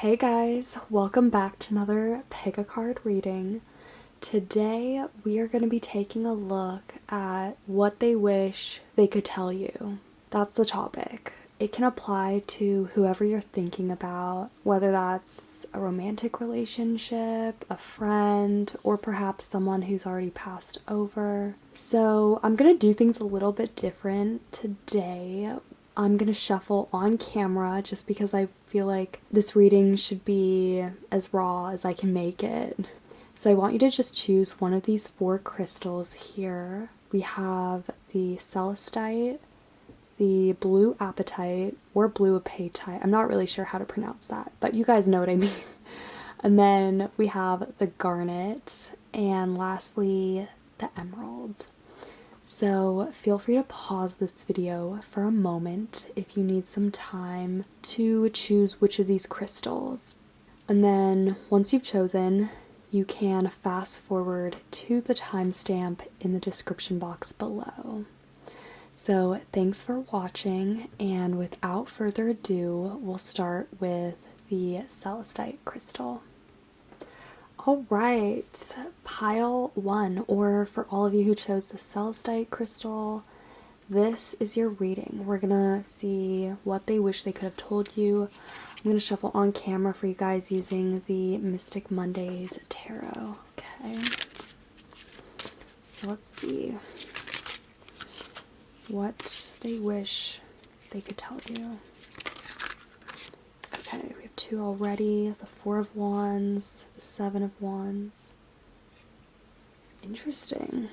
Hey guys, welcome back to another Pick a Card reading. Today we are going to be taking a look at what they wish they could tell you. That's the topic. It can apply to whoever you're thinking about, whether that's a romantic relationship, a friend, or perhaps someone who's already passed over. So I'm going to do things a little bit different today. I'm going to shuffle on camera just because I feel like this reading should be as raw as I can make it. So I want you to just choose one of these four crystals here. We have the Celestite, the blue Apatite, or blue Apatite. I'm not really sure how to pronounce that, but you guys know what I mean. And then we have the Garnet, and lastly, the Emerald. So feel free to pause this video for a moment if you need some time to choose which of these crystals. And then once you've chosen, you can fast forward to the timestamp in the description box below. So thanks for watching, and without further ado, we'll start with the Celestite crystal. Alright, pile 1, or for all of you who chose the Celestite crystal, this is your reading. We're gonna see what they wish they could have told you. I'm gonna shuffle on camera for you guys using the Mystic Mondays Tarot. Okay, so let's see what they wish they could tell you. Okay, we have 2 already, the 4 of Wands, the 7 of Wands. Interesting.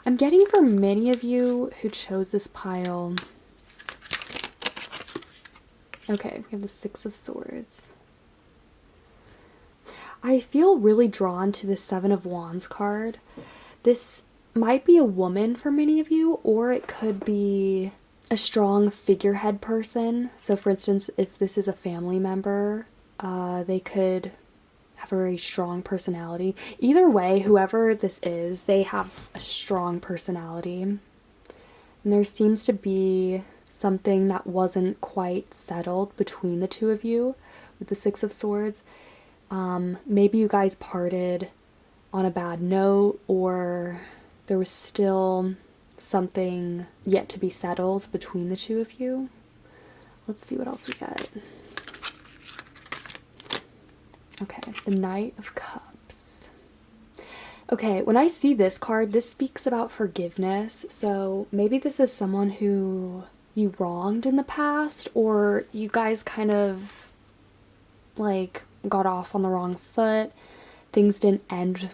I'm getting for many of you who chose this pile. Okay, we have the 6 of Swords. I feel really drawn to the 7 of Wands card. This might be a woman for many of you, or it could be a strong figurehead person. So for instance, if this is a family member, they could have a very strong personality. Either way, whoever this is, they have a strong personality. And there seems to be something that wasn't quite settled between the two of you with the 6 of Swords. Maybe you guys parted on a bad note, or there was still something yet to be settled between the two of you. Let's see what else we get. Okay, the Knight of Cups. Okay, when I see this card, this speaks about forgiveness. So maybe this is someone who you wronged in the past, or you guys kind of like got off on the wrong foot. Things didn't end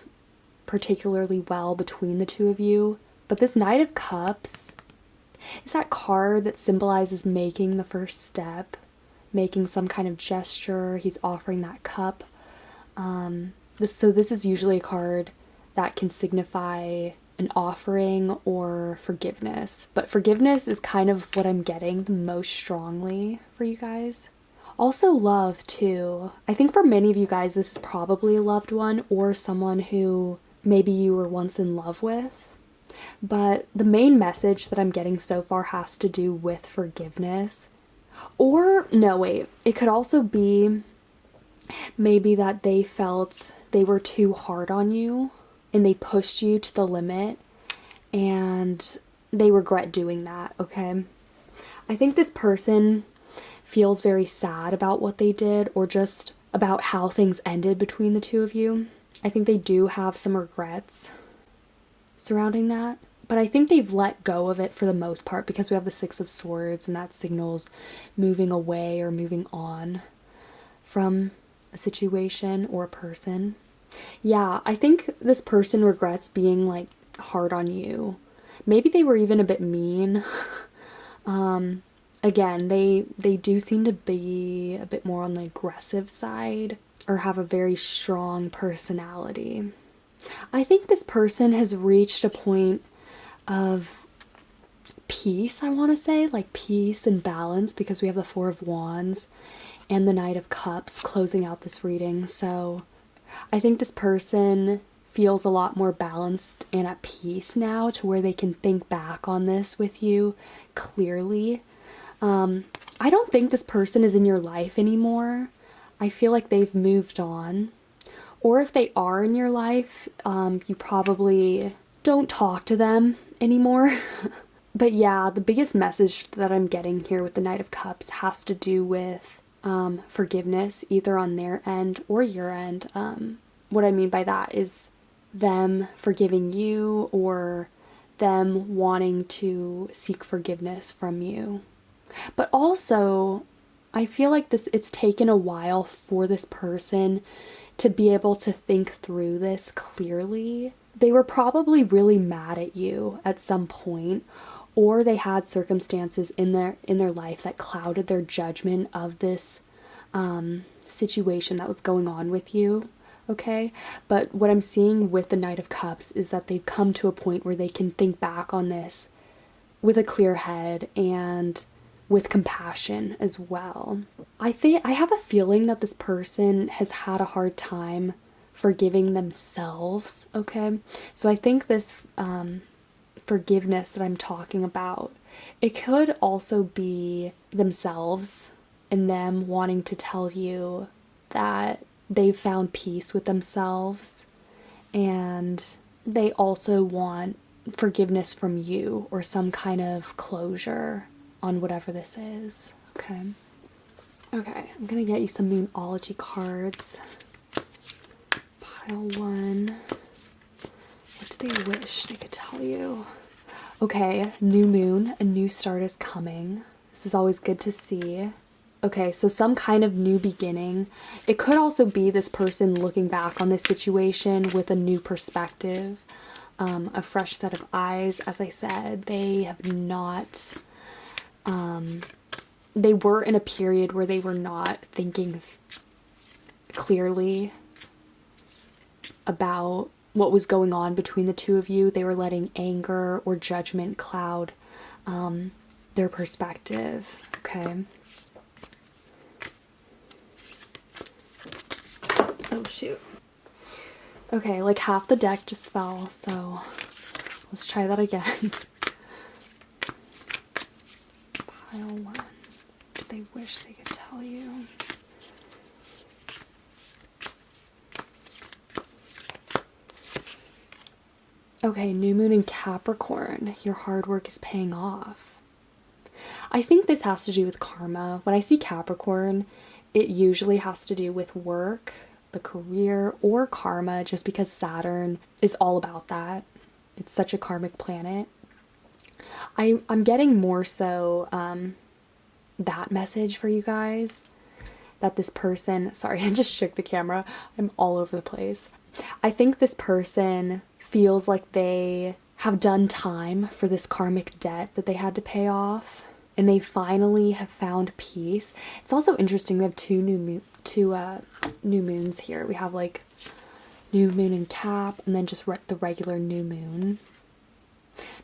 particularly well between the two of you. But this Knight of Cups is that card that symbolizes making the first step, making some kind of gesture. He's offering that cup. So this is usually a card that can signify an offering or forgiveness. But forgiveness is kind of what I'm getting the most strongly for you guys. Also love too. I think for many of you guys this is probably a loved one or someone who maybe you were once in love with. But the main message that I'm getting so far has to do with forgiveness. Or, no wait, it could also be maybe that they felt they were too hard on you and they pushed you to the limit and they regret doing that, okay? I think this person feels very sad about what they did, or just about how things ended between the two of you. I think they do have some regrets surrounding that, but I think they've let go of it for the most part because we have the 6 of Swords, and that signals moving away or moving on from a situation or a person. Yeah, I think this person regrets being like hard on you. Maybe they were even a bit mean. Again, they do seem to be a bit more on the aggressive side or have a very strong personality. I think this person has reached a point of peace, I want to say, like peace and balance, because we have the 4 of Wands and the Knight of Cups closing out this reading. So I think this person feels a lot more balanced and at peace now, to where they can think back on this with you clearly. I don't think this person is in your life anymore. I feel like they've moved on. Or if they are in your life, you probably don't talk to them anymore. But yeah, the biggest message that I'm getting here with the Knight of Cups has to do with forgiveness, either on their end or your end. What I mean by that is them forgiving you, or them wanting to seek forgiveness from you. But also, I feel like it's taken a while for this person to be able to think through this clearly. They were probably really mad at you at some point, or they had circumstances in their life that clouded their judgment of this situation that was going on with you. Okay, but what I'm seeing with the Knight of Cups is that they've come to a point where they can think back on this with a clear head and with compassion as well. I have a feeling that this person has had a hard time forgiving themselves, okay? So I think this forgiveness that I'm talking about, it could also be themselves and them wanting to tell you that they've found peace with themselves, and they also want forgiveness from you, or some kind of closure on whatever this is. Okay, I'm gonna get you some Moonology cards. Pile 1. What do they wish they could tell you? Okay, new moon, a new start is coming. This is always good to see. Okay, so some kind of new beginning. It could also be this person looking back on this situation with a new perspective, a fresh set of eyes. As I said, they have not, they were in a period where they were not thinking clearly about what was going on between the two of you. They were letting anger or judgment cloud their perspective. Okay. Oh, shoot. Okay, like half the deck just fell, so let's try that again. Pile 1. What do they wish they could tell you? Okay, new moon in Capricorn. Your hard work is paying off. I think this has to do with karma. When I see Capricorn, it usually has to do with work, the career, or karma, just because Saturn is all about that. It's such a karmic planet. I'm getting more so that message for you guys, that this person, sorry, I just shook the camera. I'm all over the place. I think this person feels like they have done time for this karmic debt that they had to pay off, and they finally have found peace. It's also interesting, we have two new moons here. We have like new moon in Cap, and then just the regular new moon.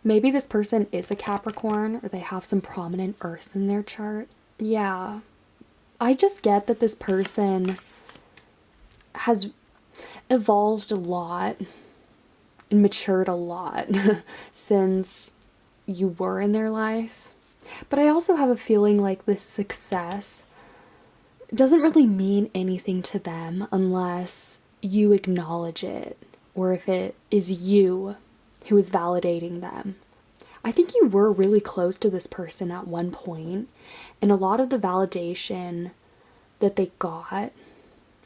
Maybe this person is a Capricorn, or they have some prominent earth in their chart. Yeah, I just get that this person has evolved a lot and matured a lot since you were in their life. But I also have a feeling like this success doesn't really mean anything to them unless you acknowledge it, or if it is you who is validating them. I think you were really close to this person at one point, and a lot of the validation that they got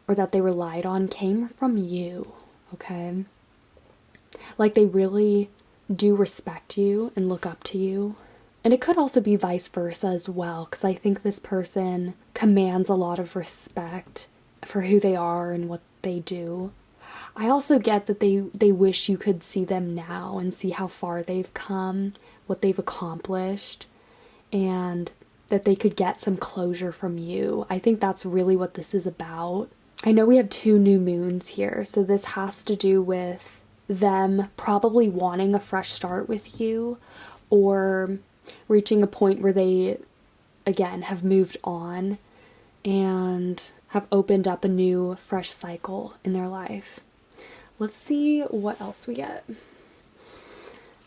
or that they relied on came from you, okay? Like, they really do respect you and look up to you. And it could also be vice versa as well, because I think this person commands a lot of respect for who they are and what they do. I also get that they wish you could see them now and see how far they've come, what they've accomplished, and that they could get some closure from you. I think that's really what this is about. I know we have two new moons here, so this has to do with them probably wanting a fresh start with you, or reaching a point where they, again, have moved on and have opened up a new, fresh cycle in their life. Let's see what else we get.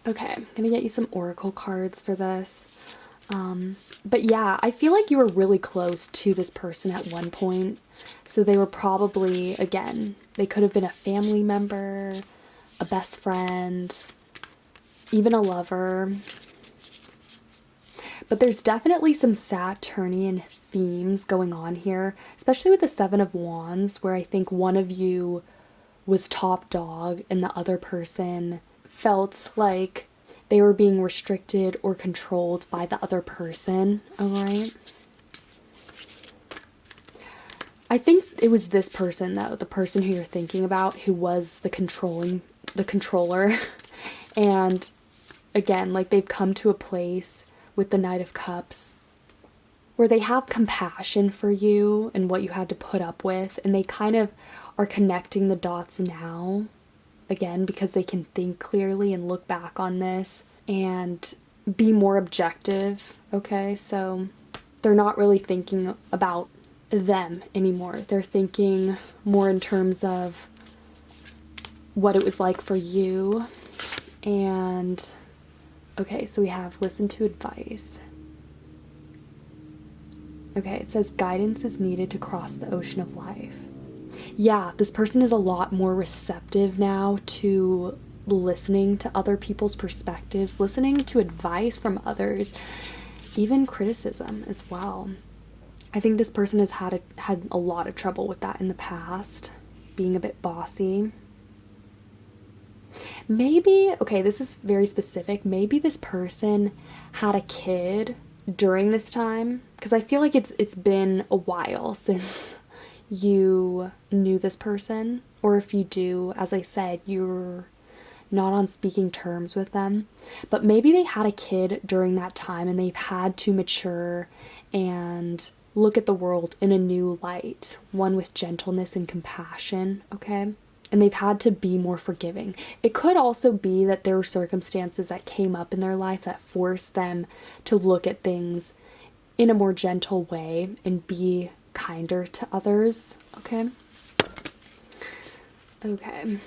Okay, I'm gonna get you some oracle cards for this. But yeah, I feel like you were really close to this person at one point. So they were probably, again, they could have been a family member, a best friend, even a lover. But there's definitely some Saturnian themes going on here, especially with the Seven of Wands, where I think one of you was top dog and the other person felt like they were being restricted or controlled by the other person, alright? I think it was this person, though, the person who you're thinking about, who was the controller. And again, like, they've come to a place with the Knight of Cups where they have compassion for you and what you had to put up with, and they kind of are connecting the dots now, again, because they can think clearly and look back on this and be more objective, okay? So they're not really thinking about them anymore. They're thinking more in terms of what it was like for you. And okay, so we have listen to advice. Okay, it says guidance is needed to cross the ocean of life. Yeah, this person is a lot more receptive now to listening to other people's perspectives, listening to advice from others, even criticism as well. I think this person has had a lot of trouble with that in the past, being a bit bossy. Maybe, okay, this is very specific, maybe this person had a kid during this time, because I feel like it's been a while since you knew this person, or if you do, as I said, you're not on speaking terms with them, but maybe they had a kid during that time and they've had to mature and look at the world in a new light, one with gentleness and compassion, okay? And they've had to be more forgiving. It could also be that there were circumstances that came up in their life that forced them to look at things in a more gentle way and be kinder to others, okay? Okay.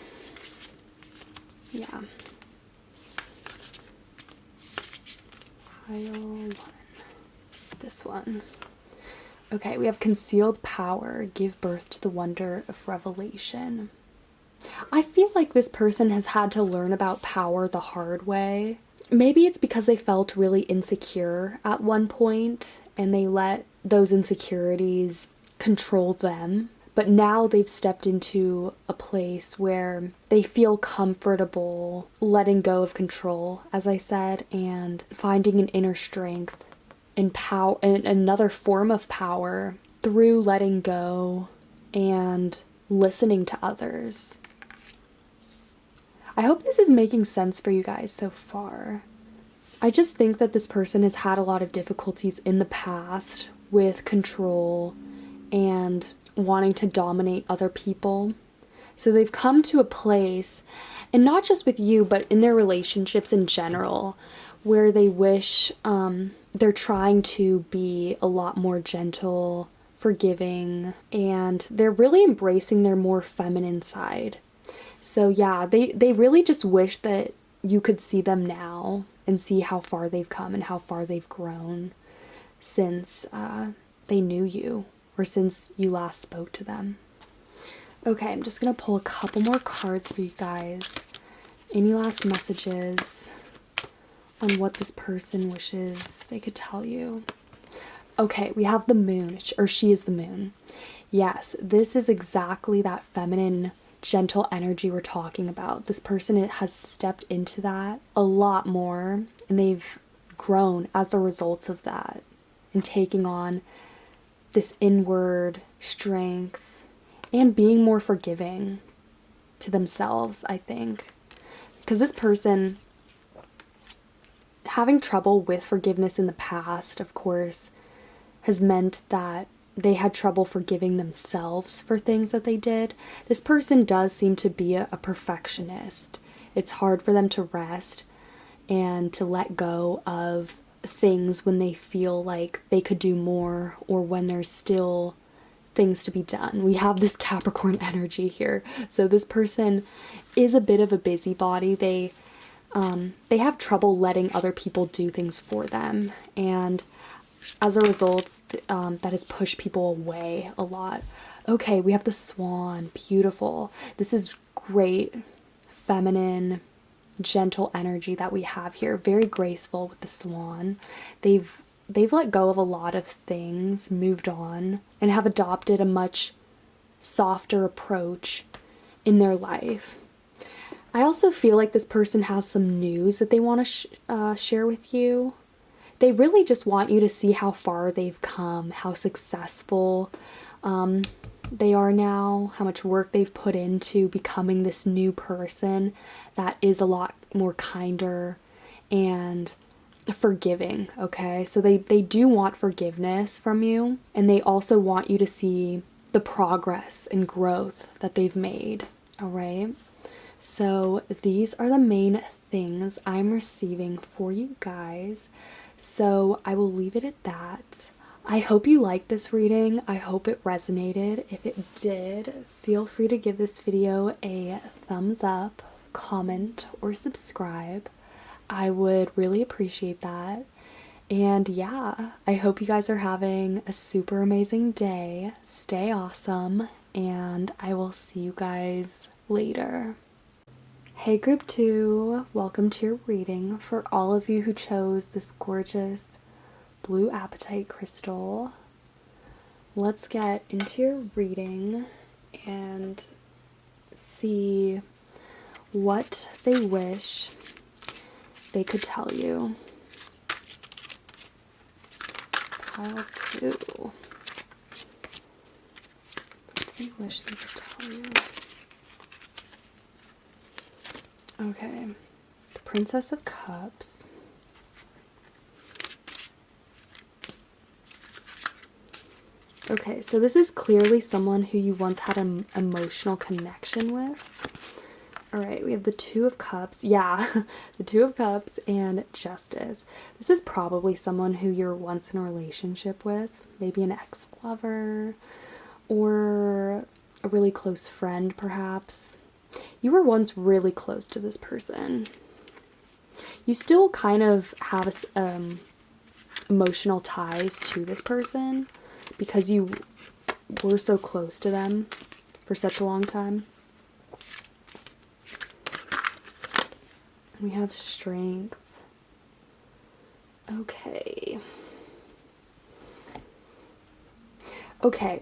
Yeah. Pile 1. This one. Okay, we have concealed power, give birth to the wonder of revelation. I feel like this person has had to learn about power the hard way. Maybe it's because they felt really insecure at one point and they let those insecurities control them. But now they've stepped into a place where they feel comfortable letting go of control, as I said, and finding an inner strength and power, and another form of power through letting go and listening to others. I hope this is making sense for you guys so far. I just think that this person has had a lot of difficulties in the past with control and wanting to dominate other people. So they've come to a place, and not just with you, but in their relationships in general, where they wish they're trying to be a lot more gentle, forgiving, and they're really embracing their more feminine side. So yeah, they really just wish that you could see them now and see how far they've come and how far they've grown since they knew you, or since you last spoke to them. Okay, I'm just going to pull a couple more cards for you guys. Any last messages on what this person wishes they could tell you? Okay, we have the moon, or she is the moon. Yes, this is exactly that feminine, gentle energy we're talking about. This person has stepped into that a lot more, and they've grown as a result of that and taking on this inward strength and being more forgiving to themselves, I think. Because this person having trouble with forgiveness in the past, of course, has meant that they had trouble forgiving themselves for things that they did. This person does seem to be a perfectionist. It's hard for them to rest and to let go of things when they feel like they could do more, or when there's still things to be done. We have this Capricorn energy here. So this person is a bit of a busybody. They have trouble letting other people do things for them. And as a result, that has pushed people away a lot. Okay, we have the Swan. Beautiful. This is great, feminine, gentle energy that we have here. Very graceful with the Swan. They've let go of a lot of things, moved on, and have adopted a much softer approach in their life. I also feel like this person has some news that they want to share with you. They really just want you to see how far they've come, how successful they are now, how much work they've put into becoming this new person that is a lot more kinder and forgiving, okay? So they do want forgiveness from you, and they also want you to see the progress and growth that they've made, all right? So these are the main things I'm receiving for you guys. So I will leave it at that. I hope you liked this reading. I hope it resonated. If it did, feel free to give this video a thumbs up, comment, or subscribe. I would really appreciate that. And yeah, I hope you guys are having a super amazing day. Stay awesome, and I will see you guys later. Hey group 2, welcome to your reading. For all of you who chose this gorgeous blue apatite crystal, let's get into your reading and see what they wish they could tell you. Pile 2. What do they wish they could tell you? Okay, the Princess of Cups. Okay, so this is clearly someone who you once had an emotional connection with. Alright, we have the Two of Cups. Yeah, the Two of Cups and Justice. This is probably someone who you're once in a relationship with. Maybe an ex-lover or a really close friend, perhaps. You were once really close to this person. You still kind of have emotional ties to this person because you were so close to them for such a long time. We have Strength. Okay. Okay.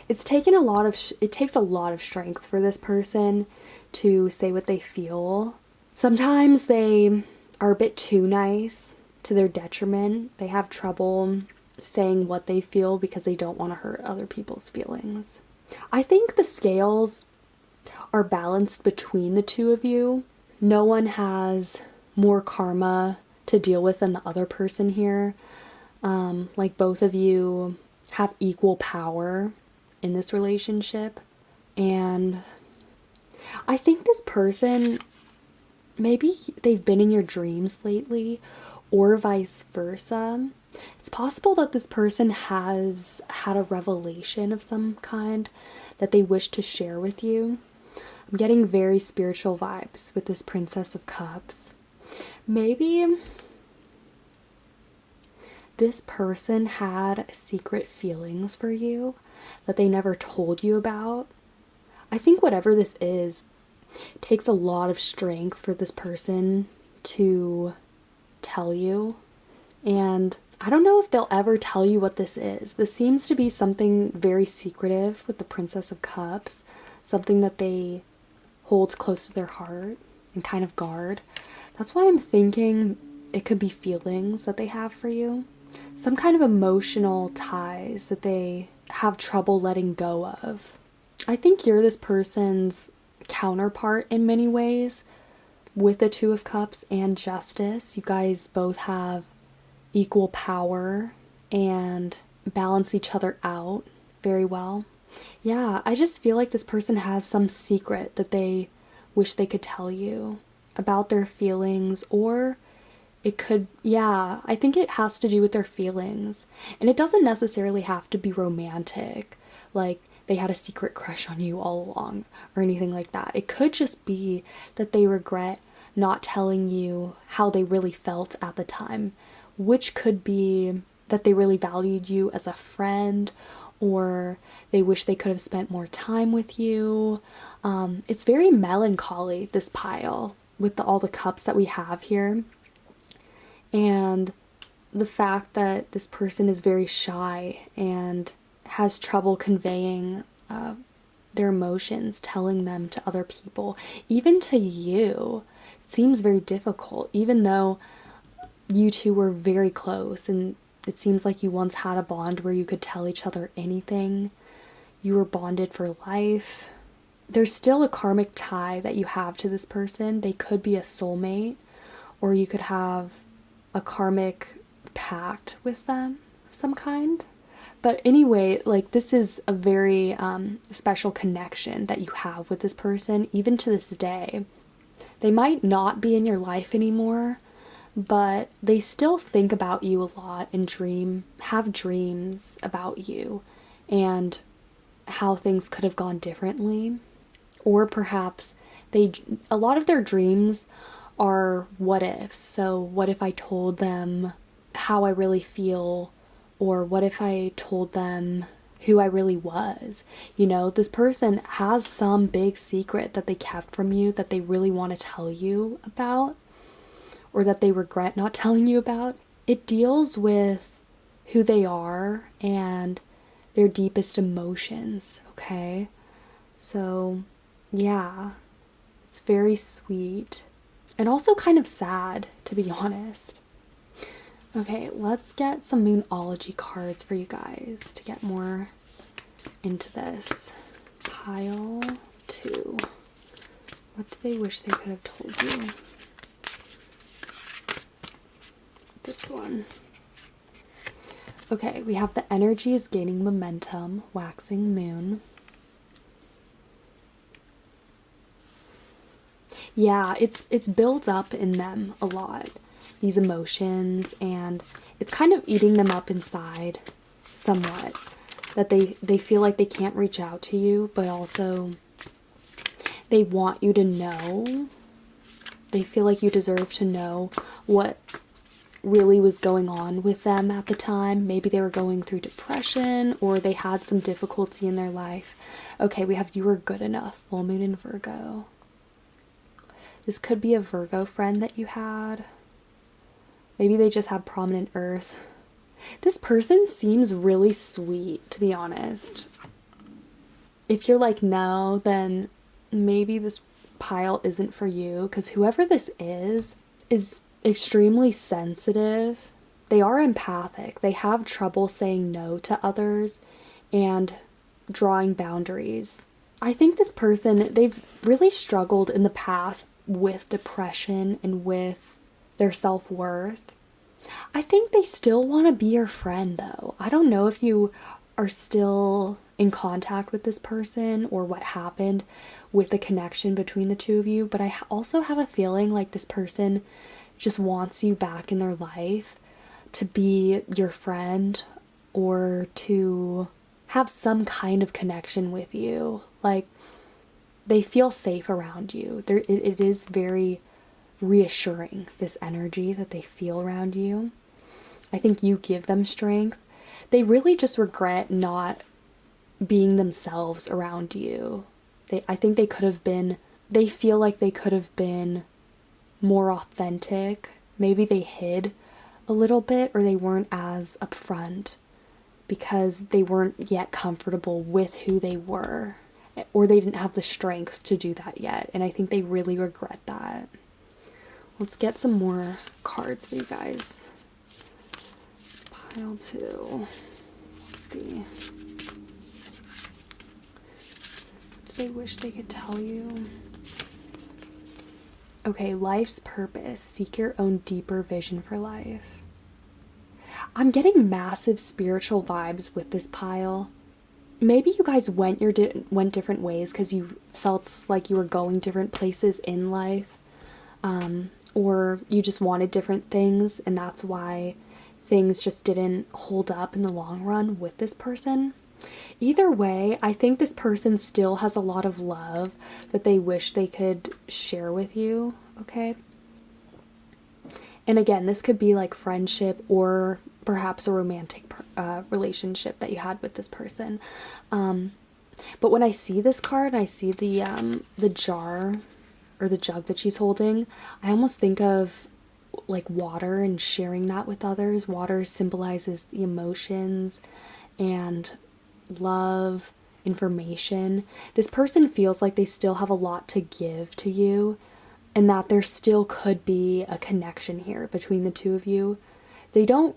It takes a lot of strength for this person to say what they feel. Sometimes they are a bit too nice to their detriment. They have trouble saying what they feel because they don't want to hurt other people's feelings. I think the scales are balanced between the two of you. No one has more karma to deal with than the other person here. Like both of you have equal power in this relationship, and I think this person, maybe they've been in your dreams lately or vice versa. It's possible that this person has had a revelation of some kind that they wish to share with you. I'm getting very spiritual vibes with this Princess of Cups. Maybe this person had secret feelings for you that they never told you about. I think whatever this is, it takes a lot of strength for this person to tell you. And I don't know if they'll ever tell you what this is. This seems to be something very secretive with the Princess of Cups, something that they hold close to their heart and kind of guard. That's why I'm thinking it could be feelings that they have for you. Some kind of emotional ties that they have trouble letting go of. I think you're this person's counterpart in many ways with the Two of Cups and Justice. You guys both have equal power and balance each other out very well. Yeah, I just feel like this person has some secret that they wish they could tell you about their feelings, or It could, yeah, I think it has to do with their feelings. And it doesn't necessarily have to be romantic, like they had a secret crush on you all along or anything like that. It could just be that they regret not telling you how they really felt at the time, which could be that they really valued you as a friend, or they wish they could have spent more time with you. It's very melancholy, this pile, with all the cups that we have here. And the fact that this person is very shy and has trouble conveying their emotions, telling them to other people, even to you. It seems very difficult, even though you two were very close and it seems like you once had a bond where you could tell each other anything. You were bonded for life. There's still a karmic tie that you have to this person. They could be a soulmate, or you could have a karmic pact with them of some kind. But anyway, like, this is a very special connection that you have with this person, even to this day. They might not be in your life anymore, but they still think about you a lot and have dreams about you and how things could have gone differently. Or perhaps a lot of their dreams are what ifs. So what if I told them how I really feel, or what if I told them who I really was? You know, this person has some big secret that they kept from you that they really want to tell you about, or that they regret not telling you about. It deals with who they are and their deepest emotions, okay? So, yeah, it's very sweet and also kind of sad, to be honest. Okay, let's get some Moonology cards for you guys to get more into this. Pile 2. What do they wish they could have told you? This one. Okay, we have the energy is gaining momentum, waxing moon. Yeah, it's built up in them a lot, these emotions, and it's kind of eating them up inside somewhat. That they feel like they can't reach out to you, but also they want you to know. They feel like you deserve to know what really was going on with them at the time. Maybe they were going through depression, or they had some difficulty in their life. Okay, we have you were good enough, full moon in Virgo. This could be a Virgo friend that you had. Maybe they just have prominent earth. This person seems really sweet, to be honest. If you're like, no, then maybe this pile isn't for you, because whoever this is extremely sensitive. They are empathic. They have trouble saying no to others and drawing boundaries. I think this person, they've really struggled in the past with depression and with their self-worth. I think they still want to be your friend, though. I don't know if you are still in contact with this person or what happened with the connection between the two of you, but I also have a feeling like this person just wants you back in their life to be your friend or to have some kind of connection with you. Like, they feel safe around you. It is very reassuring, this energy that they feel around you. I think you give them strength. They really just regret not being themselves around you. I think they feel like they could have been more authentic. Maybe they hid a little bit, or they weren't as upfront because they weren't yet comfortable with who they were, or they didn't have the strength to do that yet. And I think they really regret that. Let's get some more cards for you guys. Pile 2. Let's see. What do they wish they could tell you? Okay, life's purpose. Seek your own deeper vision for life. I'm getting massive spiritual vibes with this pile. Maybe you guys went different ways because you felt like you were going different places in life. or you just wanted different things and that's why things just didn't hold up in the long run with this person. Either way, I think this person still has a lot of love that they wish they could share with you, okay? And again, this could be like friendship or perhaps a romantic relationship that you had with this person. But when I see this card and I see the jar or the jug that she's holding, I almost think of like water and sharing that with others. Water symbolizes the emotions and love, information. This person feels like they still have a lot to give to you and that there still could be a connection here between the two of you. They don't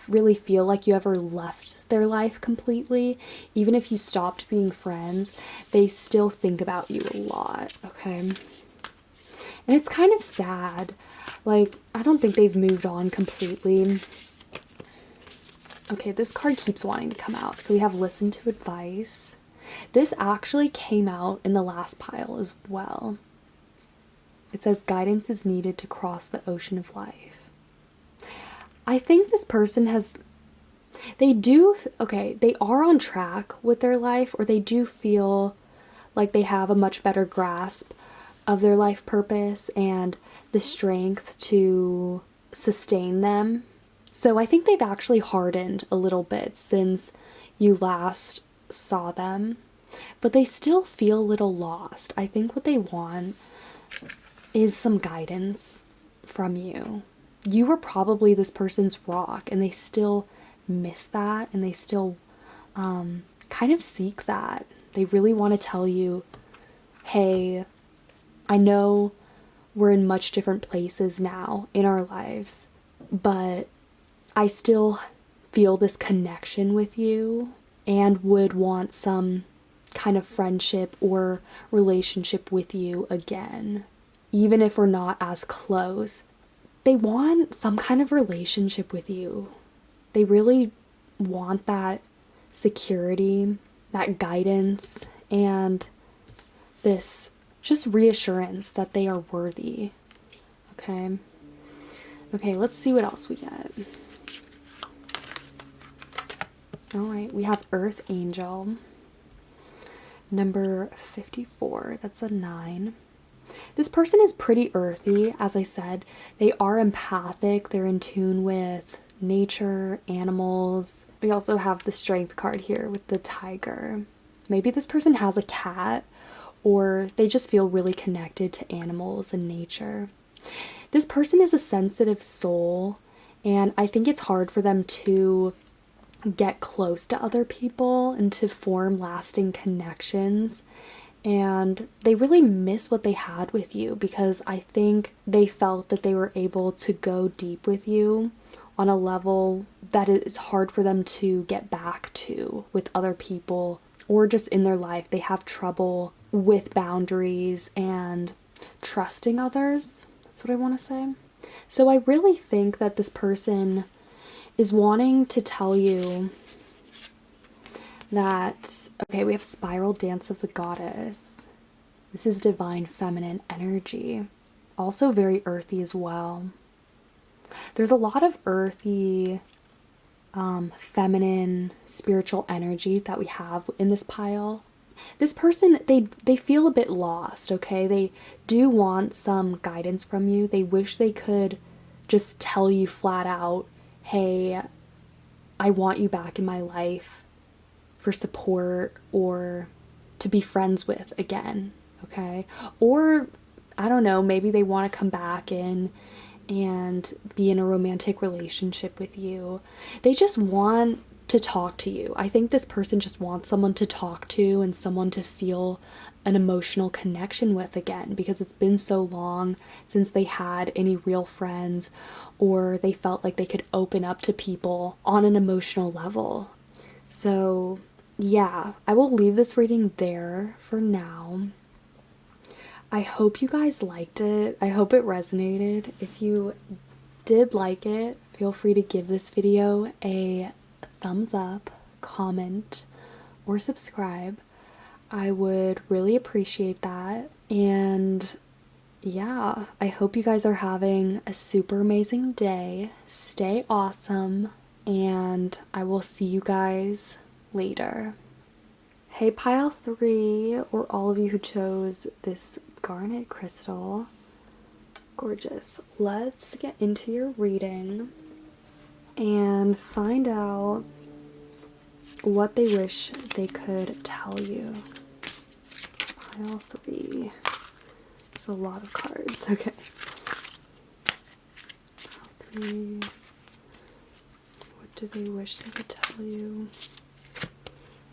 really feel like you ever left their life completely. Even if you stopped being friends, they still think about you a lot, okay? And it's kind of sad. Like, I don't think they've moved on completely. Okay, this card keeps wanting to come out. So we have listen to advice. This actually came out in the last pile as well. It says guidance is needed to cross the ocean of life. I think this person they are on track with their life, or they do feel like they have a much better grasp of their life purpose and the strength to sustain them. So I think they've actually hardened a little bit since you last saw them, but they still feel a little lost. I think what they want is some guidance from you. You were probably this person's rock, and they still miss that, and they still kind of seek that. They really want to tell you, hey, I know we're in much different places now in our lives, but I still feel this connection with you and would want some kind of friendship or relationship with you again, even if we're not as close. They want some kind of relationship with you. They really want that security, that guidance, and this just reassurance that they are worthy. Okay? Okay, let's see what else we get. Alright, we have Earth Angel. Number 54. That's a 9. This person is pretty earthy, as I said. They are empathic. They're in tune with nature, animals. We also have the Strength card here with the tiger. Maybe this person has a cat, or they just feel really connected to animals and nature. This person is a sensitive soul, and I think it's hard for them to get close to other people and to form lasting connections. And they really miss what they had with you, because I think they felt that they were able to go deep with you on a level that is hard for them to get back to with other people, or just in their life. They have trouble with boundaries and trusting others. That's what I want to say. So I really think that this person is wanting to tell you that, okay, we have Spiral Dance of the Goddess. This is divine feminine energy. Also very earthy as well. There's a lot of earthy, feminine, spiritual energy that we have in this pile. This person, they feel a bit lost, okay? They do want some guidance from you. They wish they could just tell you flat out, hey, I want you back in my life for support or to be friends with again, okay? Or, I don't know, maybe they want to come back in and be in a romantic relationship with you. They just want to talk to you. I think this person just wants someone to talk to and someone to feel an emotional connection with again, because it's been so long since they had any real friends, or they felt like they could open up to people on an emotional level. So yeah, I will leave this reading there for now. I hope you guys liked it. I hope it resonated. If you did like it, feel free to give this video a thumbs up, comment, or subscribe. I would really appreciate that. And yeah, I hope you guys are having a super amazing day. Stay awesome, and I will see you guys later. Hey, pile three, or all of you who chose this garnet crystal. Gorgeous. Let's get into your reading and find out what they wish they could tell you. Pile three. It's a lot of cards. Okay. Pile three. What do they wish they could tell you?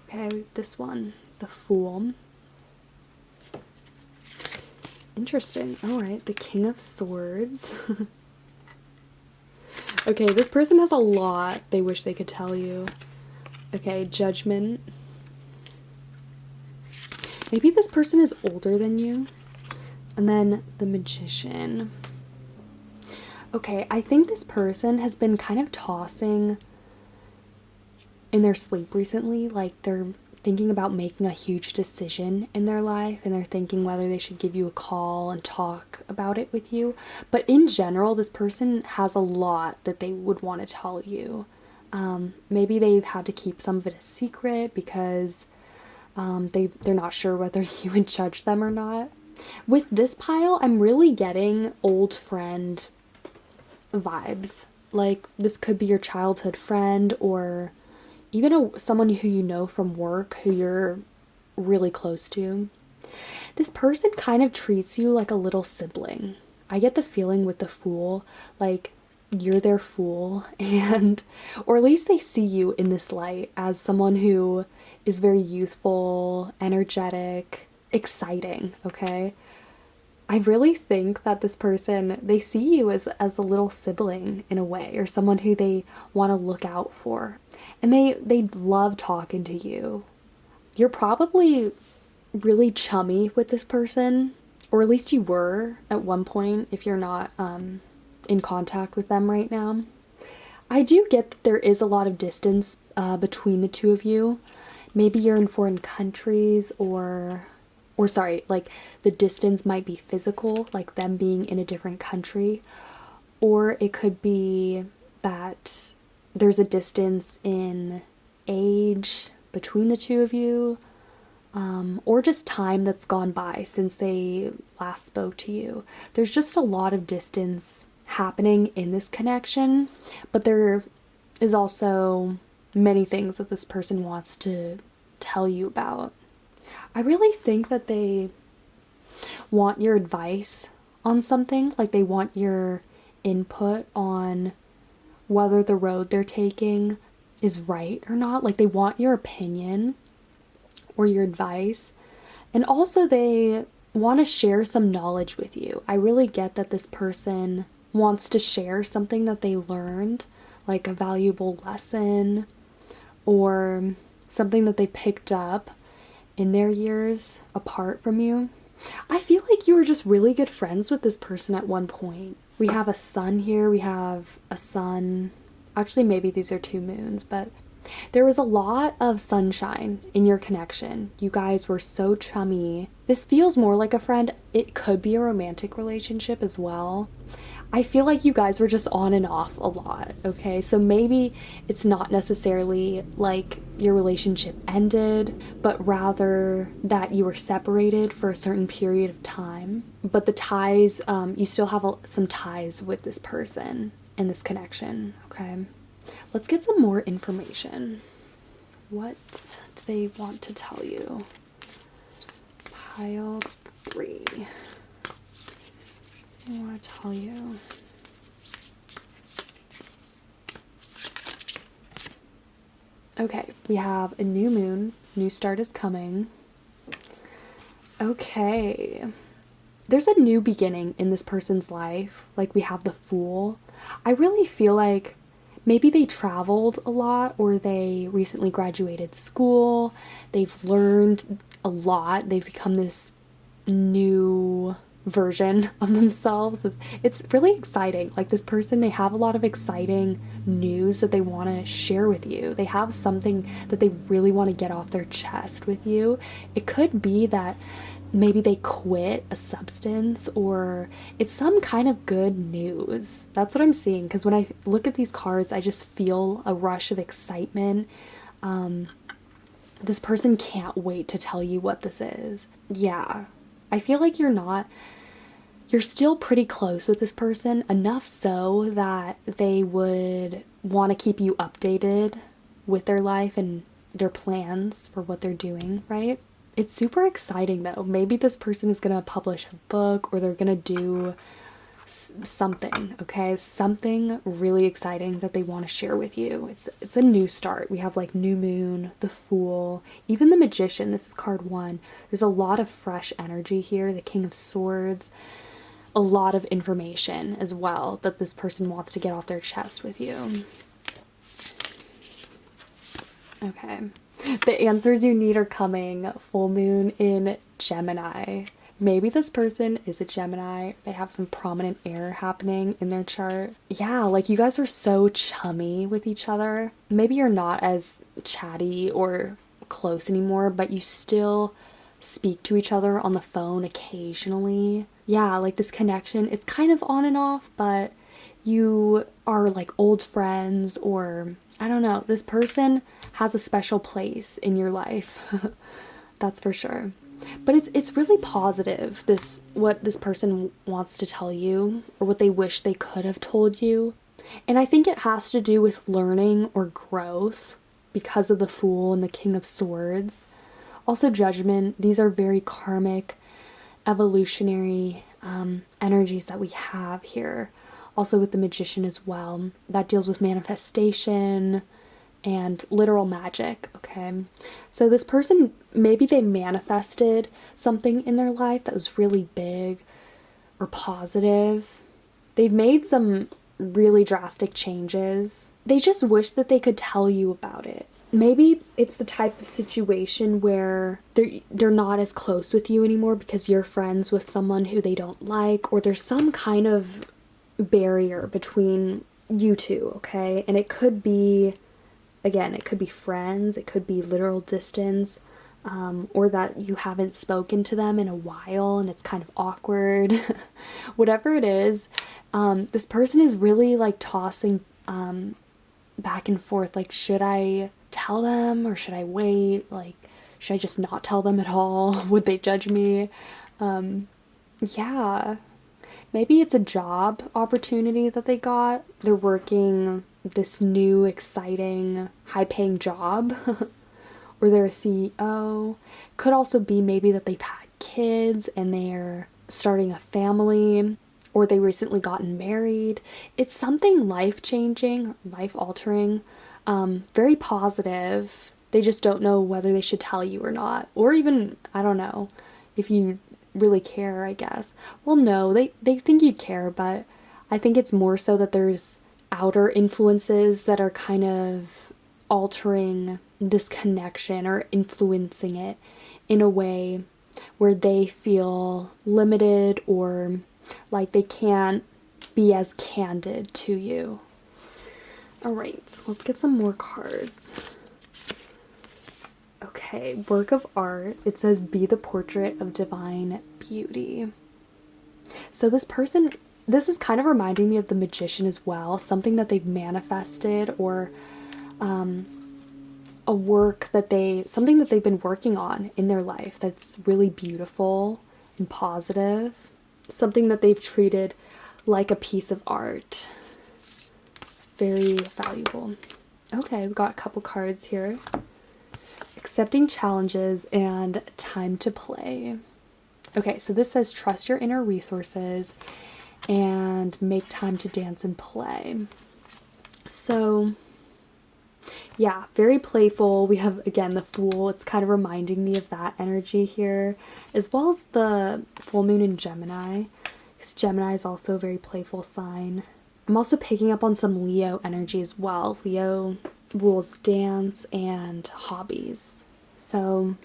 Okay, this one. The Fool. Interesting. Alright, the King of Swords. Okay, this person has a lot they wish they could tell you. Okay, Judgment. Maybe this person is older than you. And then the Magician. Okay, I think this person has been kind of tossing in their sleep recently. Like, they're thinking about making a huge decision in their life, and they're thinking whether they should give you a call and talk about it with you. But in general, this person has a lot that they would want to tell you. Maybe they've had to keep some of it a secret because they're not sure whether you would judge them or not. With this pile, I'm really getting old friend vibes. Like, this could be your childhood friend, or even someone who you know from work who you're really close to. This person kind of treats you like a little sibling. I get the feeling with the Fool, like you're their fool, and or at least they see you in this light as someone who is very youthful, energetic, exciting, okay? I really think that this person, they see you as a little sibling in a way, or someone who they want to look out for. And they love talking to you. You're probably really chummy with this person, or at least you were at one point if you're not in contact with them right now. I do get that there is a lot of distance between the two of you. Maybe you're in foreign countries, or sorry, like the distance might be physical, like them being in a different country, or it could be that there's a distance in age between the two of you, or just time that's gone by since they last spoke to you. There's just a lot of distance happening in this connection, but there is also many things that this person wants to tell you about. I really think that they want your advice on something, like they want your input on whether the road they're taking is right or not. Like, they want your opinion or your advice. And also they want to share some knowledge with you. I really get that this person wants to share something that they learned, like a valuable lesson or something that they picked up in their years apart from you. I feel like you were just really good friends with this person at one point. We have a sun here, we have a sun. Actually, maybe these are two moons, but there was a lot of sunshine in your connection. You guys were so chummy. This feels more like a friend. It could be a romantic relationship as well. I feel like you guys were just on and off a lot, okay? So maybe it's not necessarily like your relationship ended, but rather that you were separated for a certain period of time. But the ties, you still have some ties with this person in this connection, okay? Let's get some more information. What do they want to tell you? Pile 3. I want to tell you. Okay, we have a new moon. New start is coming. Okay. There's a new beginning in this person's life. Like, we have the Fool. I really feel like maybe they traveled a lot, or they recently graduated school. They've learned a lot. They've become this new version of themselves. It's really exciting. Like, this person, they have a lot of exciting news that they want to share with you. They have something that they really want to get off their chest with you. It could be that maybe they quit a substance, or it's some kind of good news. That's what I'm seeing, because when I look at these cards, I just feel a rush of excitement. This person can't wait to tell you what this is. Yeah, I feel like you're still pretty close with this person, enough so that they would want to keep you updated with their life and their plans for what they're doing, right? It's super exciting though. Maybe this person is gonna publish a book, or they're gonna do something, okay? Something really exciting that they want to share with you. It's a new start. We have like new moon, the fool, even the magician. This is card 1. There's a lot of fresh energy here. The king of swords. A lot of information as well that this person wants to get off their chest with you. Okay. The answers you need are coming. Full moon in Gemini. Maybe this person is a Gemini. They have some prominent air happening in their chart. Yeah, like you guys are so chummy with each other. Maybe you're not as chatty or close anymore, but you still speak to each other on the phone occasionally. Yeah, like this connection, it's kind of on and off, but you are like old friends, or I don't know. This person has a special place in your life. That's for sure. But it's really positive, this what this person wants to tell you, or what they wish they could have told you. And I think it has to do with learning or growth because of the Fool and the King of Swords. Also Judgment. These are very karmic, evolutionary energies that we have here. Also with the Magician as well. That deals with manifestation and literal magic, okay? So this person, maybe they manifested something in their life that was really big or positive. They've made some really drastic changes. They just wish that they could tell you about it. Maybe it's the type of situation where they're not as close with you anymore because you're friends with someone who they don't like, or there's some kind of barrier between you two, okay? And it could be, again, it could be friends, it could be literal distance, or that you haven't spoken to them in a while and it's kind of awkward. Whatever it is, this person is really like tossing back and forth, like, should I tell them or should I wait? Like, should I just not tell them at all? Would they judge me? Yeah. Maybe it's a job opportunity that they got. They're working this new, exciting, high-paying job. Or they're a CEO. Could also be maybe that they've had kids and they're starting a family. Or they recently gotten married. It's something life-changing, life-altering, very positive. They just don't know whether they should tell you or not. Or even, I don't know, if you really care, I guess. Well, no, they think you care, but I think it's more so that there's outer influences that are kind of altering this connection or influencing it in a way where they feel limited or like they can't be as candid to you. All right, let's get some more cards. Okay, work of art. It says, be the portrait of divine beauty. So this person, this is kind of reminding me of the Magician as well. Something that they've manifested, or a work that something that they've been working on in their life that's really beautiful and positive. Something that they've treated like a piece of art. It's very valuable. Okay, we've got a couple cards here. Accepting challenges and time to play. Okay, so this says trust your inner resources and make time to dance and play. So, yeah, very playful. We have, again, the Fool. It's kind of reminding me of that energy here, as well as the full moon in Gemini. Because Gemini is also a very playful sign. I'm also picking up on some Leo energy as well. Leo rules dance and hobbies. So,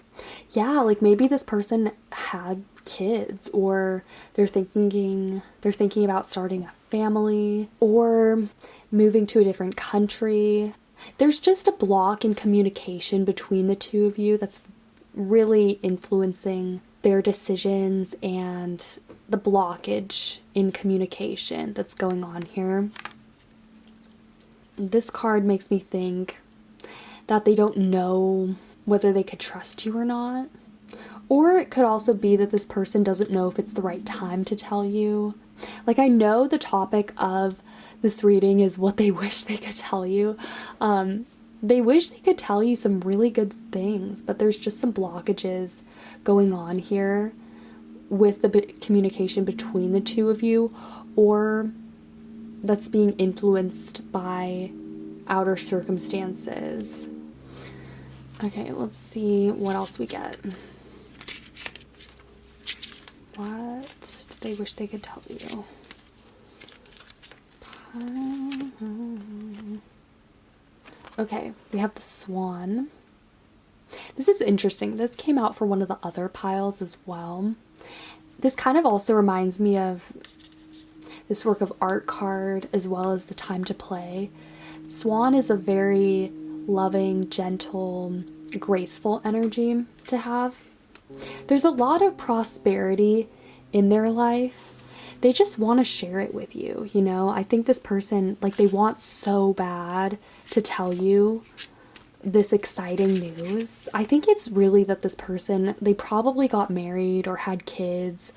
yeah, like maybe this person had kids, or they're thinking about starting a family or moving to a different country. There's just a block in communication between the two of you that's really influencing their decisions and the blockage in communication that's going on here. This card makes me think that they don't know whether they could trust you or not. Or it could also be that this person doesn't know if it's the right time to tell you. Like, I know the topic of this reading is what they wish they could tell you. They wish they could tell you some really good things, but there's just some blockages going on here with the communication between the two of you, or that's being influenced by outer circumstances. Okay, let's see what else we get. What do they wish they could tell you? Okay, we have the Swan. This is interesting. This came out for one of the other piles as well. This kind of also reminds me of this work of art card as well as the Time to Play. Swan is a very loving, gentle, graceful energy to have. There's a lot of prosperity in their life. They just want to share it with you, you know? I think this person, like, they want so bad to tell you this exciting news. I think it's really that this person, they probably got married or had kids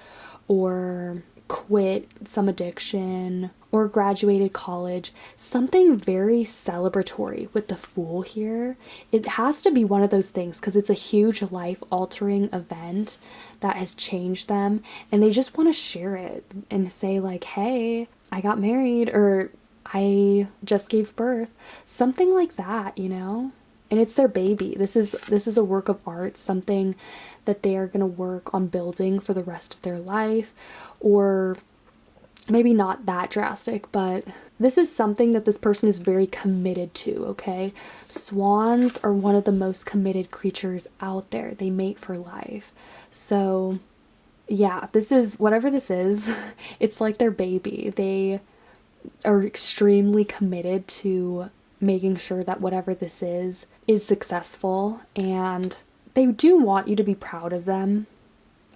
or quit some addiction or graduated college. Something very celebratory with the Fool here. It has to be one of those things because it's a huge life-altering event that has changed them, and they just want to share it and say like, hey, I got married, or I just gave birth. Something like that, you know? And it's their baby. This is a work of art, something that they are going to work on building for the rest of their life, or maybe not that drastic, but this is something that this person is very committed to, okay? Swans are one of the most committed creatures out there. They mate for life. So, yeah, this is, whatever this is, it's like their baby. They are extremely committed to making sure that whatever this is successful, and they do want you to be proud of them.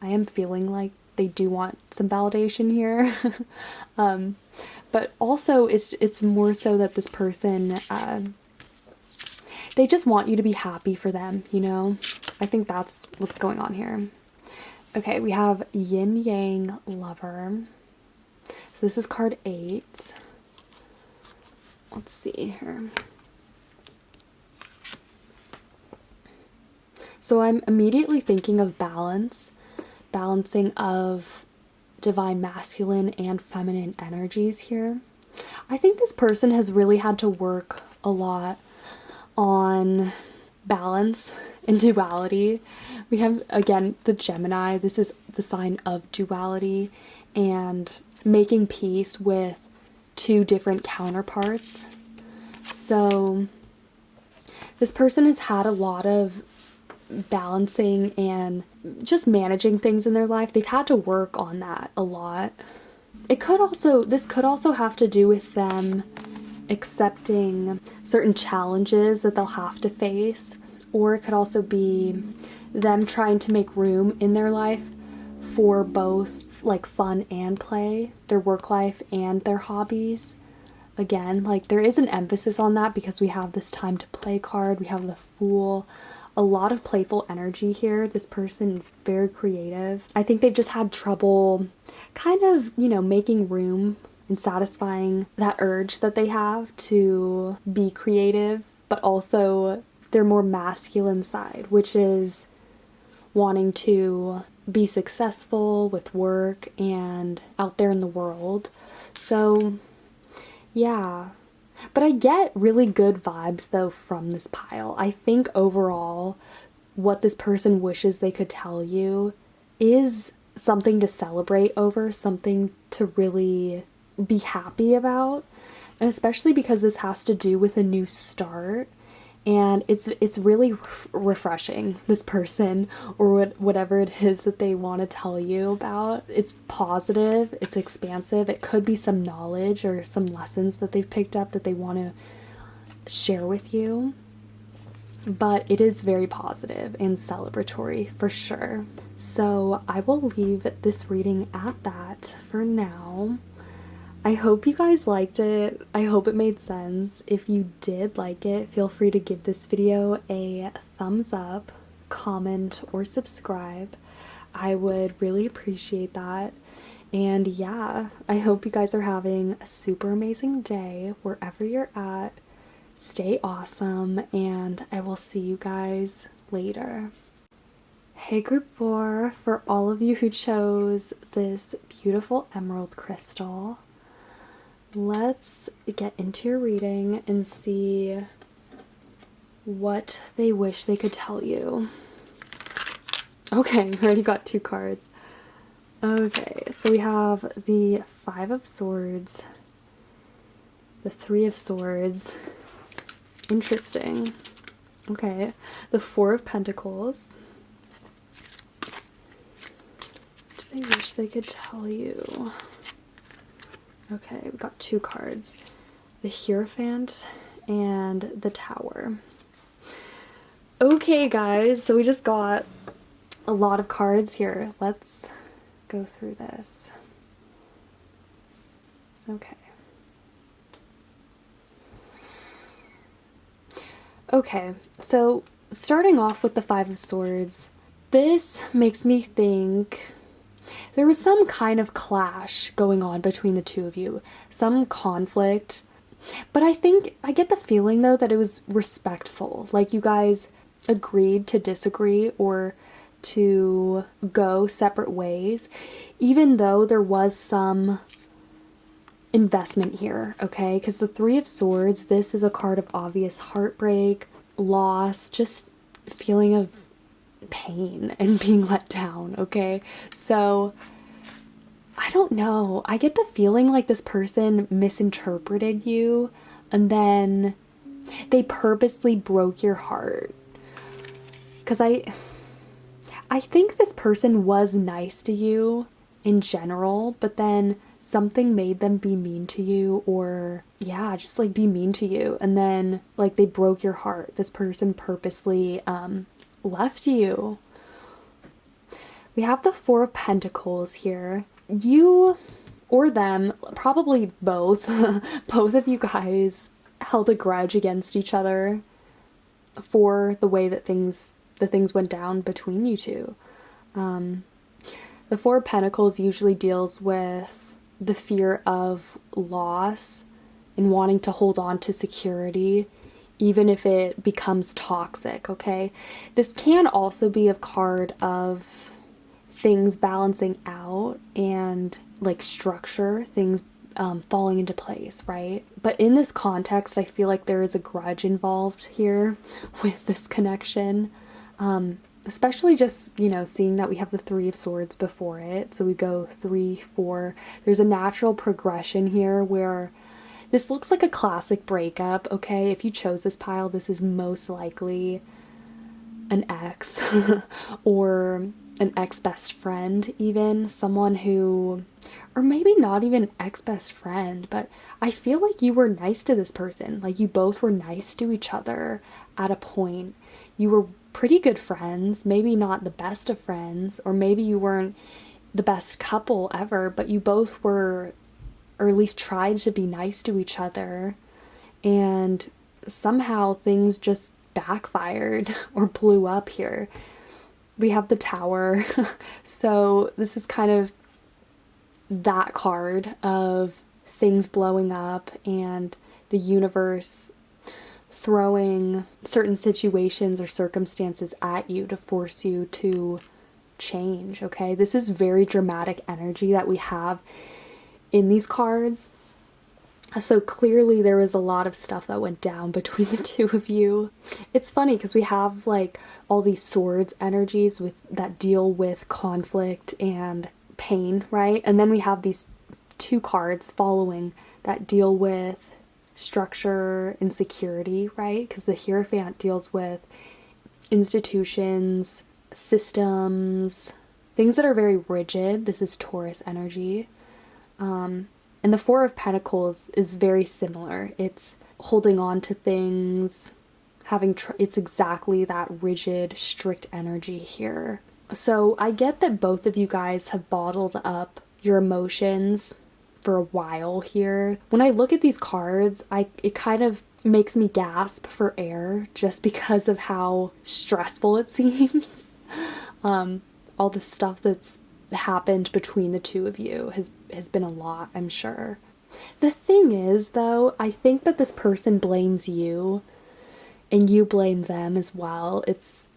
I am feeling like they do want some validation here. But also it's more so that this person, they just want you to be happy for them, you know? I think that's what's going on here. Okay, we have Yin Yang Lover. So this is card 8. Let's see here. So I'm immediately thinking of balance, balancing of divine masculine and feminine energies here. I think this person has really had to work a lot on balance and duality. We have, again, the Gemini. This is the sign of duality and making peace with two different counterparts. So this person has had a lot of balancing and just managing things in their life. They've had to work on that a lot. This could also have to do with them accepting certain challenges that they'll have to face, or it could also be them trying to make room in their life for both like fun and play, their work life and their hobbies. Again, like there is an emphasis on that because we have this Time to Play card, we have the Fool, a lot of playful energy here. This person is very creative. I think they've just had trouble kind of, you know, making room and satisfying that urge that they have to be creative, but also their more masculine side, which is wanting to be successful with work and out there in the world. So, yeah. But I get really good vibes, though, from this pile. I think overall, what this person wishes they could tell you is something to celebrate over, something to really be happy about, and especially because this has to do with a new start. And it's really refreshing, this person, or whatever it is that they want to tell you about. It's positive, it's expansive, it could be some knowledge or some lessons that they've picked up that they want to share with you. But it is very positive and celebratory, for sure. So I will leave this reading at that for now. I hope you guys liked it. I hope it made sense. If you did like it, feel free to give this video a thumbs up, comment, or subscribe. I would really appreciate that. And yeah, I hope you guys are having a super amazing day wherever you're at. Stay awesome, and I will see you guys later. Hey group 4, for all of you who chose this beautiful emerald crystal, let's get into your reading and see what they wish they could tell you. Okay, I already got 2 cards. Okay, so we have the 5 of Swords, the 3 of Swords. Interesting. Okay, the 4 of Pentacles. What do they wish they could tell you? Okay, we got 2 cards. The Hierophant and the Tower. Okay, guys, so we just got a lot of cards here. Let's go through this. Okay. Okay, so starting off with the 5 of Swords, this makes me think there was some kind of clash going on between the 2 of you, some conflict, but I get the feeling though that it was respectful, like you guys agreed to disagree or to go separate ways, even though there was some investment here, okay? Because the 3 of Swords, this is a card of obvious heartbreak, loss, just feeling of pain and being let down, okay? So I don't know, I get the feeling like this person misinterpreted you and then they purposely broke your heart, because I think this person was nice to you in general, but then something made them be mean to you, or yeah, just like be mean to you, and then like they broke your heart. This person purposely left you. We have the 4 of Pentacles here. You or them, probably both, both of you guys held a grudge against each other for the way that things went down between you two. The 4 of Pentacles usually deals with the fear of loss and wanting to hold on to security, even if it becomes toxic, okay? This can also be a card of things balancing out and like structure, things falling into place, right? But in this context, I feel like there is a grudge involved here with this connection. Especially just, you know, seeing that we have the 3 of Swords before it. So we go 3, 4. There's a natural progression here where this looks like a classic breakup, okay? If you chose this pile, this is most likely an ex or an ex-best friend even. Someone who, or maybe not even ex-best friend, but I feel like you were nice to this person. Like you both were nice to each other at a point. You were pretty good friends, maybe not the best of friends, or maybe you weren't the best couple ever, but you both were, or at least tried to be nice to each other, and somehow things just backfired or blew up here. We have the Tower. So this is kind of that card of things blowing up and the universe throwing certain situations or circumstances at you to force you to change, okay? This is very dramatic energy that we have in these cards. So clearly there was a lot of stuff that went down between the 2 of you. It's funny because we have like all these swords energies with that deal with conflict and pain, right? And then we have these 2 cards following that deal with structure and security, right? Because the Hierophant deals with institutions, systems, things that are very rigid. This is Taurus energy. And the 4 of Pentacles is very similar. It's holding on to things, having it's exactly that rigid, strict energy here. So I get that both of you guys have bottled up your emotions for a while here. When I look at these cards, it kind of makes me gasp for air just because of how stressful it seems. All the stuff that's happened between the two of you has been a lot, I'm sure. The thing is, though, I think that this person blames you and you blame them as well. It's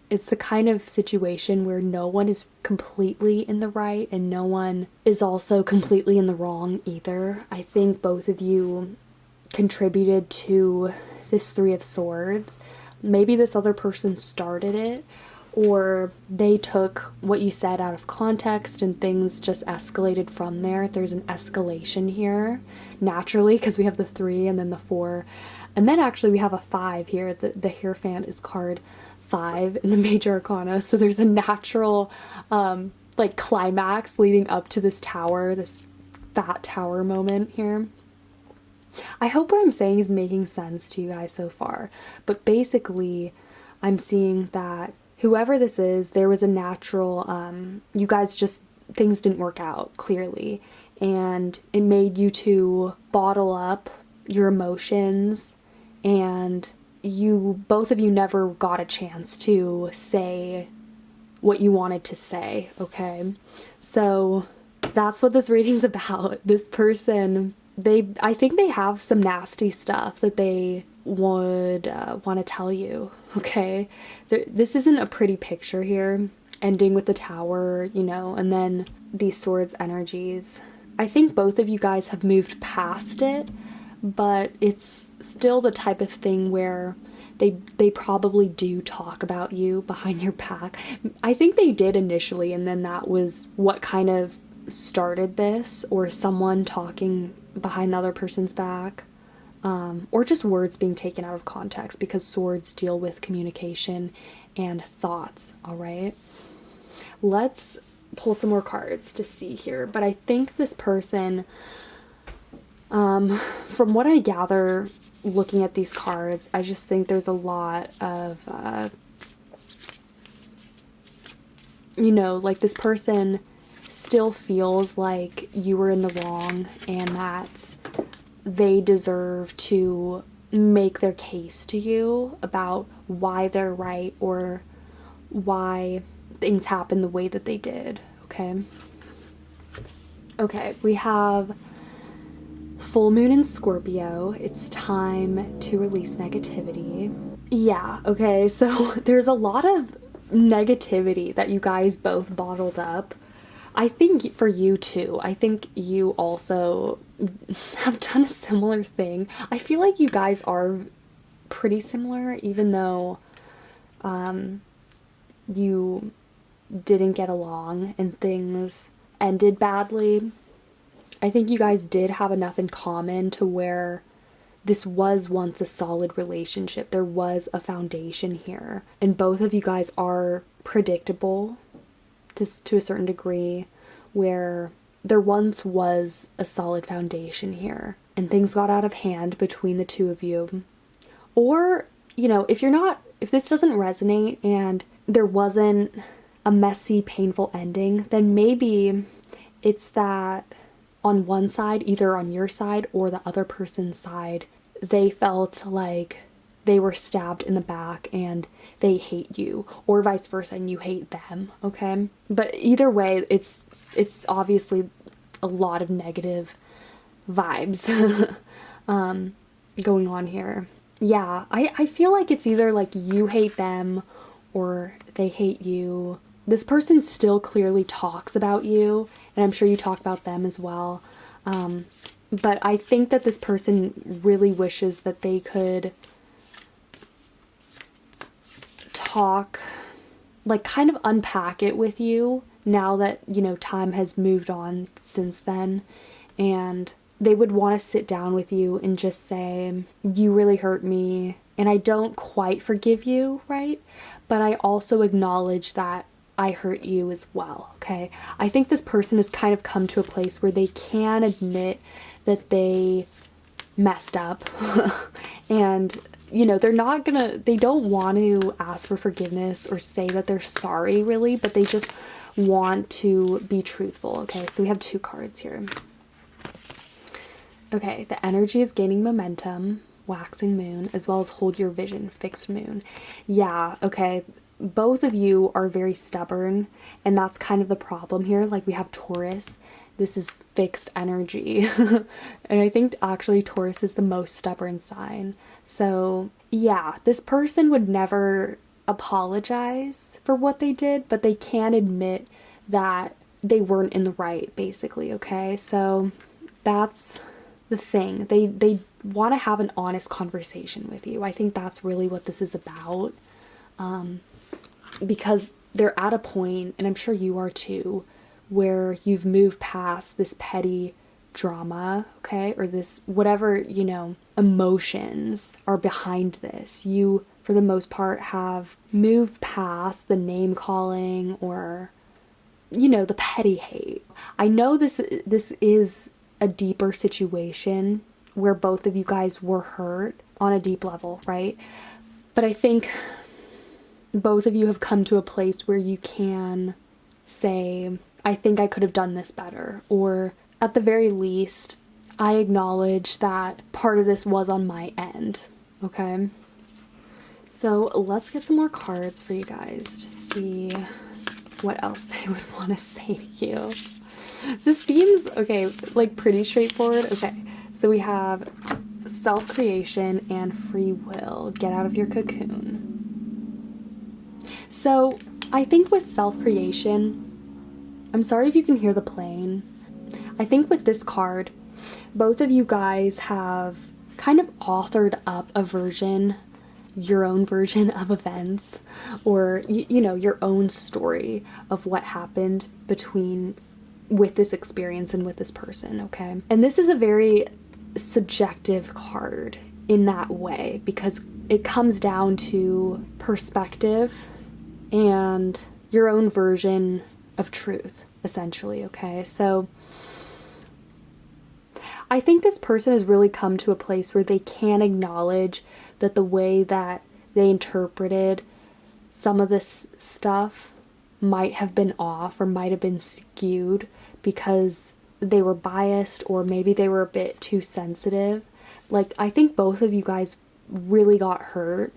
the kind of situation where no one is completely in the right and no one is also completely in the wrong either. I think both of you contributed to this Three of Swords. Maybe this other person started it, or they took what you said out of context and things just escalated from there. There's an escalation here, naturally, because we have the 3 and then the 4. And then actually we have a 5 here. The Hierophant is card 5 in the Major Arcana. So there's a natural like climax leading up to this tower, this fat tower moment here. I hope what I'm saying is making sense to you guys so far. But basically, I'm seeing that whoever this is, there was a natural, you guys just, things didn't work out, clearly. And it made you two bottle up your emotions, and both of you never got a chance to say what you wanted to say, okay? So that's what this reading's about. This person, I think they have some nasty stuff that they would want to tell you, okay? This isn't a pretty picture here, ending with the tower, and then these swords energies. I think both of you guys have moved past it, but it's still the type of thing where they probably do talk about you behind your back. I think they did initially, and then that was what kind of started this, or someone talking behind the other person's back, or just words being taken out of context, because swords deal with communication and thoughts, all right? Let's pull some more cards to see here, but I think this person, from what I gather looking at these cards, I just think there's a lot of, like this person still feels like you were in the wrong and that they deserve to make their case to you about why they're right or why things happened the way that they did, okay? Okay, we have full moon in Scorpio. It's time to release negativity. Yeah, okay, so there's a lot of negativity that you guys both bottled up. I think for you too. I think you also have done a similar thing. I feel like you guys are pretty similar, even though you didn't get along and things ended badly. I think you guys did have enough in common to where this was once a solid relationship. There was a foundation here. And both of you guys are predictable to a certain degree, where there once was a solid foundation here and things got out of hand between the two of you. Or, if this doesn't resonate and there wasn't a messy, painful ending, then maybe it's that on one side, either on your side or the other person's side, they felt like they were stabbed in the back and they hate you, or vice versa and you hate them, okay? But either way, it's obviously a lot of negative vibes going on here. Yeah, I feel like it's either like you hate them or they hate you. This person still clearly talks about you, and I'm sure you talk about them as well. But I think that this person really wishes that they could talk, like kind of unpack it with you now that, time has moved on since then. And they would want to sit down with you and just say, you really hurt me, and I don't quite forgive you, right? But I also acknowledge that I hurt you as well, okay? I think this person has kind of come to a place where they can admit that they messed up and you know, they don't want to ask for forgiveness or say that they're sorry really, but they just want to be truthful. Okay, so we have 2 cards here. Okay, the energy is gaining momentum, waxing moon, as well as hold your vision, fixed moon. Yeah, okay, both of you are very stubborn, and that's kind of the problem here. Like, we have Taurus. This is fixed energy. And I think actually Taurus is the most stubborn sign. So yeah, this person would never apologize for what they did, but they can admit that they weren't in the right, basically. Okay, so that's the thing. They want to have an honest conversation with you. I think that's really what this is about, because they're at a point, and I'm sure you are too, where you've moved past this petty drama, okay, or this whatever, you know, emotions are behind this. You, for the most part, have moved past the name calling or, you know, the petty hate. I know this is a deeper situation where both of you guys were hurt on a deep level, right? But I think both of you have come to a place where you can say, I think I could have done this better, or at the very least, I acknowledge that part of this was on my end, okay? So let's get some more cards for you guys to see what else they would want to say to you. This seems, okay, like pretty straightforward. Okay, so we have self-creation and free will. Get out of your cocoon. So I think with self-creation, I'm sorry if you can hear the plane. I think with this card, both of you guys have kind of authored up a version, your own version of events, or, you know, your own story of what happened with this experience and with this person, okay? And this is a very subjective card in that way, because it comes down to perspective and your own version of truth, essentially, okay? So I think this person has really come to a place where they can acknowledge that the way that they interpreted some of this stuff might have been off or might have been skewed because they were biased, or maybe they were a bit too sensitive. Like, I think both of you guys really got hurt,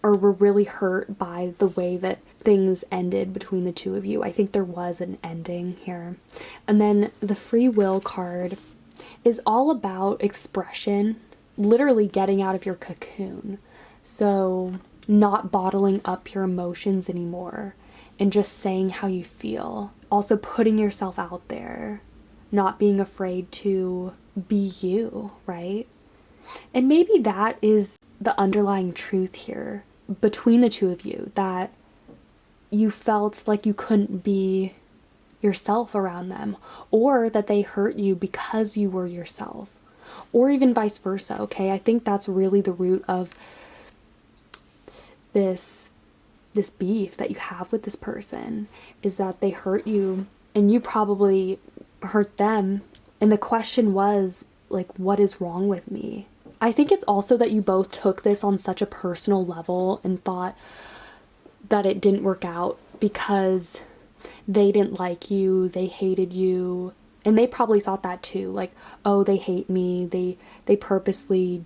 or were really hurt by the way that things ended between the two of you. I think there was an ending here. And then the free will card is all about expression, literally getting out of your cocoon. So not bottling up your emotions anymore and just saying how you feel. Also putting yourself out there, not being afraid to be you, right? And maybe that is the underlying truth here between the two of you, that you felt like you couldn't be yourself around them, or that they hurt you because you were yourself, or even vice versa, okay? I think that's really the root of this beef that you have with this person, is that they hurt you and you probably hurt them, and the question was, like, what is wrong with me? I think it's also that you both took this on such a personal level and thought that it didn't work out because they didn't like you, they hated you, and they probably thought that too, like, oh, they hate me, they purposely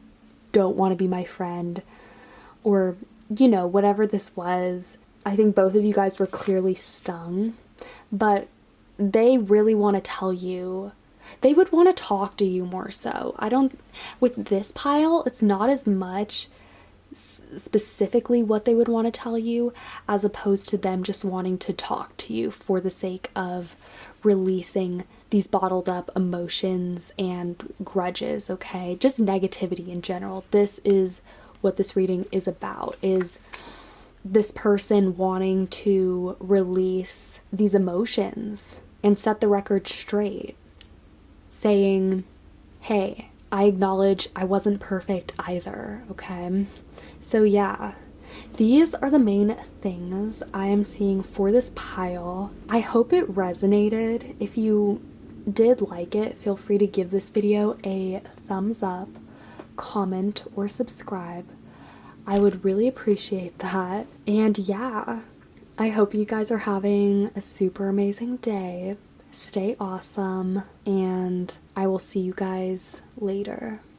don't want to be my friend, or, you know, whatever this was. I think both of you guys were clearly stung, but they really want to tell you, they would want to talk to you more so. With this pile, it's not as much specifically what they would want to tell you, as opposed to them just wanting to talk to you for the sake of releasing these bottled up emotions and grudges, okay? Just negativity in general. This is what this reading is about, is this person wanting to release these emotions and set the record straight, saying, hey, I acknowledge I wasn't perfect either, okay? So yeah, these are the main things I am seeing for this pile. I hope it resonated. If you did like it, feel free to give this video a thumbs up. comment, or subscribe. I would really appreciate that. And yeah, I hope you guys are having a super amazing day. Stay awesome, and I will see you guys later.